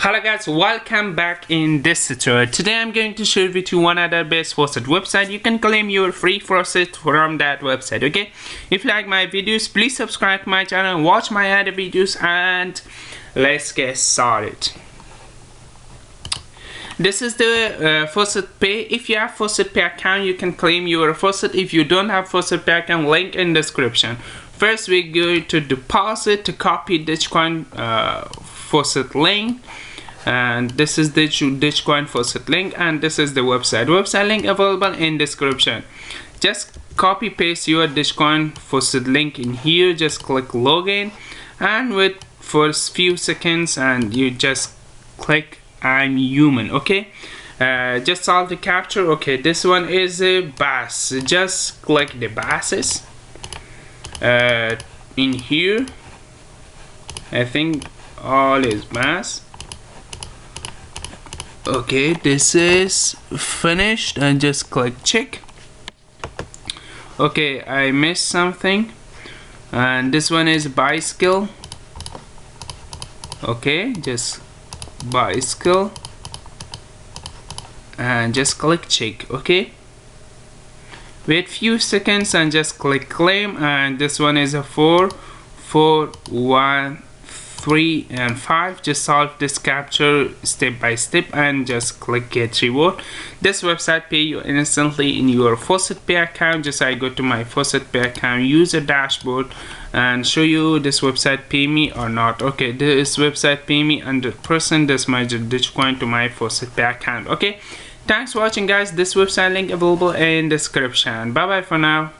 Hello guys, welcome back in this tutorial. Today I'm going to share with you one other best faucet website. You can claim your free faucet from that website. Okay, if you like my videos, please subscribe to my channel, watch my other videos, and let's get started. This is the Faucet Pay. If you have Faucet Pay account, you can claim your faucet. If you don't have Faucet Pay account, link in description. First we go to deposit to copy Dogecoin faucet link, and this is the Dogecoin faucet link, and this is the website link available in description. Just copy paste your Dogecoin faucet link in here, just click login and wait for a few seconds and you just click I'm human. Okay, just solve the capture. Okay, this one is a bass, just click the basses in here. I think all is bass. Okay, this is finished and just click check. Okay, I missed something, and this one is bicycle. Okay, just bicycle and just click check. Okay, wait few seconds and just click claim, and this one is a 4 4 1 3 and 5. Just solve this capture step by step and just click get reward. This website pay you instantly in your Faucet Pay account. Just I go to my Faucet Pay account user dashboard and show you this website pay me or not. Okay, this website pay me 100%. This my Dogecoin to my Faucet Pay account. Okay, thanks for watching guys. This website link available in description. Bye bye for now.